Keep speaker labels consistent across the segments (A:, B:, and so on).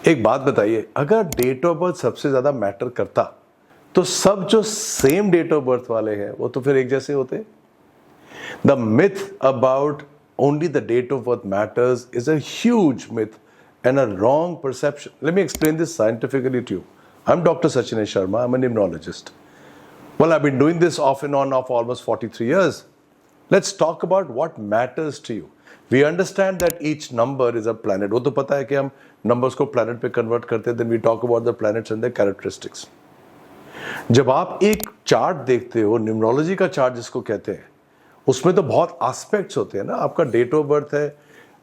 A: एक बात बताइए, अगर डेट ऑफ बर्थ सबसे ज्यादा मैटर करता तो सब जो सेम डेट ऑफ बर्थ वाले हैं वो तो फिर एक जैसे होते। The myth about only the date of birth matters is a huge myth and a wrong perception. Let me explain this scientifically to you. I'm Dr. Sachin Sharma. I'm a immunologist. Well, I've been doing this off and on for almost 43 years. Let's talk about what matters to you. We understand that each number is a planet. वो तो पता है कि हम numbers को planet पे convert करते हैं. Then we talk about the planets and their characteristics. जब आप एक चार्ट देखते हो, न्यूमरोलॉजी का चार्ट जिसको कहते हैं, उसमें तो बहुत एस्पेक्ट्स होते हैं ना। आपका डेट ऑफ बर्थ है,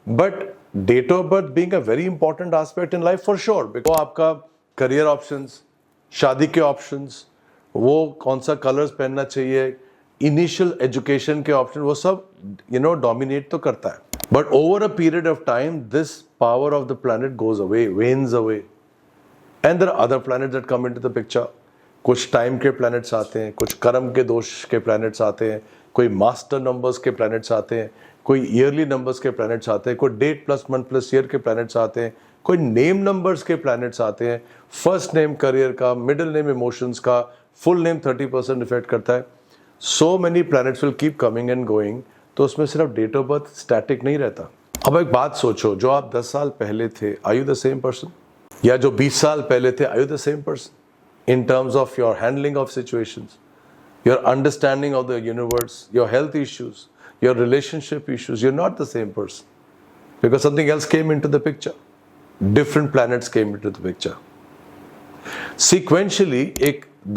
A: but date of birth being a very important aspect in life for sure, because आपका करियर ऑप्शंस, शादी के ऑप्शंस, वो कौन सा कलर्स पहनना चाहिए, इनिशियल एजुकेशन के ऑप्शन, वो सब डोमिनेट तो करता है। But over a period of time this power of the planet goes away, wanes away, and there are other planets that come into the picture. कुछ टाइम के प्लैनेट्स आते हैं, कुछ कर्म के दोष के प्लैनेट्स आते हैं, कोई मास्टर नंबर्स के प्लैनेट्स आते हैं, कोई ईयरली नंबर्स के प्लैनेट्स आते हैं, कोई date plus month plus year के प्लैनेट्स आते हैं, कोई नेम नंबर्स के प्लैनेट्स आते हैं। फर्स्ट नेम करियर का, मिडिल नेम इमोशंस का, फुल नेम 30% इफेक्ट करता है। So many planets will keep coming and going. तो उसमें सिर्फ डेट ऑफ बर्थ स्टैटिक नहीं रहता। अब एक बात सोचो, जो आप 10 साल पहले थे, are you the same person? या जो 20 साल पहले थे, are you the same person in terms of your handling of situations, your understanding of the universe, your health issues, your relationship issues? You're not the same person because something else came into the picture. Different planets came into the picture. Sequentially,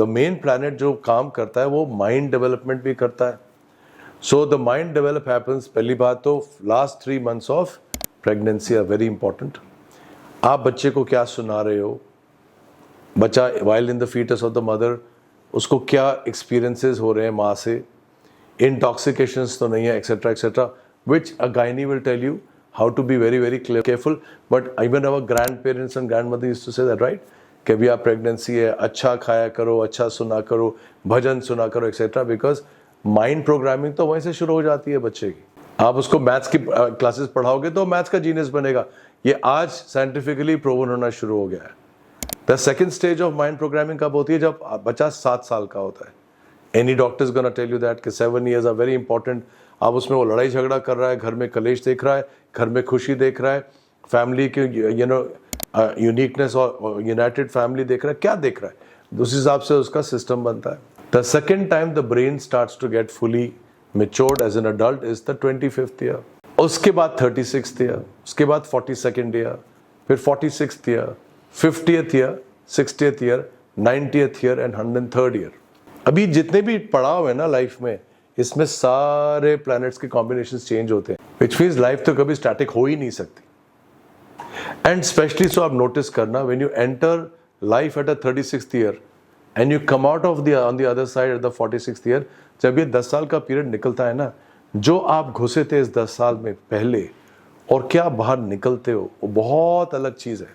A: the main planet जो काम करता है वो mind development भी करता है. So the mind develop happens, पहली बात तो last 3 months of pregnancy are very important. आप बच्चे को क्या सुना रहे हो, बच्चा while in the fetus of the mother, उसको क्या एक्सपीरियंसेस हो रहे हैं माँ से, इंटॉक्सिकेशंस तो नहीं है, etcetera etcetera, which a gynae will tell you how to be very very careful. But even our grandparents and grandmother used to say that, right, कि भी आप प्रेगनेंसी है, अच्छा खाया करो, अच्छा सुना करो, भजन सुना करो, एक्सेट्रा, बिकॉज माइंड प्रोग्रामिंग तो वहीं से शुरू हो जाती है बच्चे की. आप उसको मैथ्स की क्लासेस पढ़ाओगे तो मैथ्स का जीनियस बनेगा. ये आज साइंटिफिकली प्रूवन होना शुरू हो गया है. The second stage of mind programming कब होती है? जब बच्चा 7 साल का होता है. Any doctor is gonna tell you that कि 7 years are very important. आप उसमें वो लड़ाई झगड़ा कर रहा है, घर में कलेश देख रहा है, घर में खुशी देख रहा है, फैमिली की यूनिकनेस और यूनाइटेड फैमिली देख रहा है, क्या देख रहा है, उस हिसाब से उसका सिस्टम बनता है. The second time the brain starts to get fully matured as an adult is the 25th year. उसके बाद 36th year, उसके बाद 42nd year, फिर 46th year, 50th year, 60th year, 90th year and 103rd year. अभी जितने भी पड़ाव है ना लाइफ में, इसमें सारे प्लैनेट्स के कॉम्बिनेशंस चेंज होते हैं, which means लाइफ तो कभी स्टैटिक हो ही नहीं सकती. एंड स्पेशली सो आप नोटिस करना, when you enter life at a 36th year and you come out of on the other side at the 46th year, जब ये 10 साल का पीरियड निकलता है ना, जो आप घुसे थे इस 10 साल में पहले और क्या बाहर निकलते हो, वो बहुत अलग चीज है.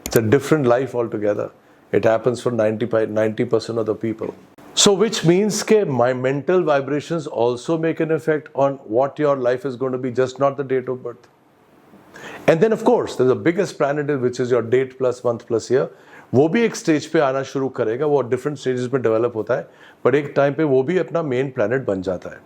A: It's a different life altogether. It happens for 90% of the people. So which means that my mental vibrations also make an effect on what your life is going to be, just not the date of birth. And then of course, there's the biggest planet which is your date plus month plus year. वो भी एक stage पे आना शुरू करेगा, वो different stages में develop होता है, बट एक टाइम पे वो भी अपना मेन प्लैनेट बन जाता है.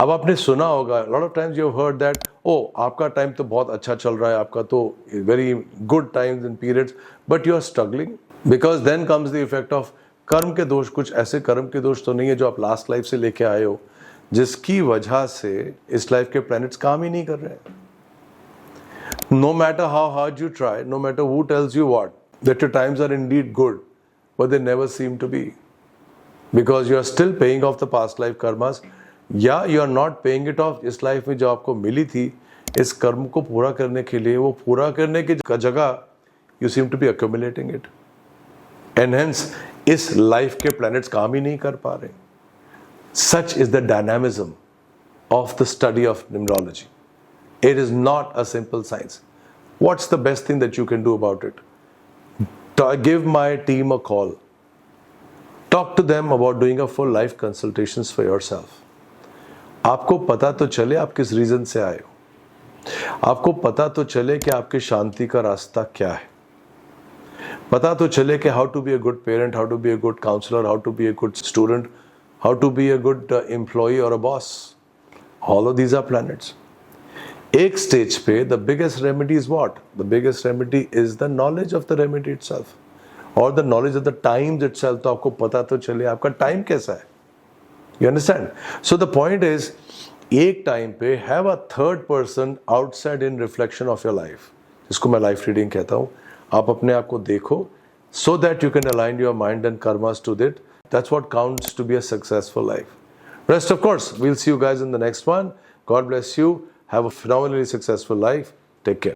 A: अब आपने सुना होगा, lot of times you have heard that, ओ आपका टाइम तो बहुत अच्छा चल रहा है, आपका तो very good times and periods, but you are struggling because then comes the effect of karma के दोष. कुछ ऐसे कर्म के दोष तो नहीं है जो आप लास्ट लाइफ से लेके आए हो, जिसकी वजह से इस लाइफ के प्लैनेट्स काम ही नहीं कर रहे हैं. No matter how hard you try, no matter who tells you what, that your times are indeed good, but they never seem to be, because you are still paying off the past life karmas, या you are not paying it off. इस life में जो आपको मिली थी इस कर्म को पूरा करने के लिए, वो पूरा करने की जगह you seem to be accumulating it, and hence इस लाइफ के प्लैनेट्स काम ही नहीं कर पा रहे. Such is the dynamism of the study of numerology. It is not a simple science. What's the best thing that you can do about it? Give my team a call, talk to them about doing a full life consultations for yourself. आपको पता तो चले आप किस reason से आए हो. आपको पता तो चले कि आपकी शांति का रास्ता क्या है, पता तो चले कि how to be a good parent, how to be a good counsellor, how to be a good student, how to be a good employee और a boss. All of these are planets. एक stage पे the biggest remedy is what? The biggest remedy is the knowledge of the remedy itself और the knowledge of the times itself. तो आपको पता तो चले आपका टाइम कैसा है. You understand? So the point is, एक टाइम पे have a third person outside in reflection of your life, जिसको मैं लाइफ रीडिंग कहता हूं. आप अपने आप को देखो so that you can align your mind and karmas to it. That's what counts to be a successful life. Rest, of course, we'll see you guys in the next one. God bless you. Have a phenomenally successful life. Take care.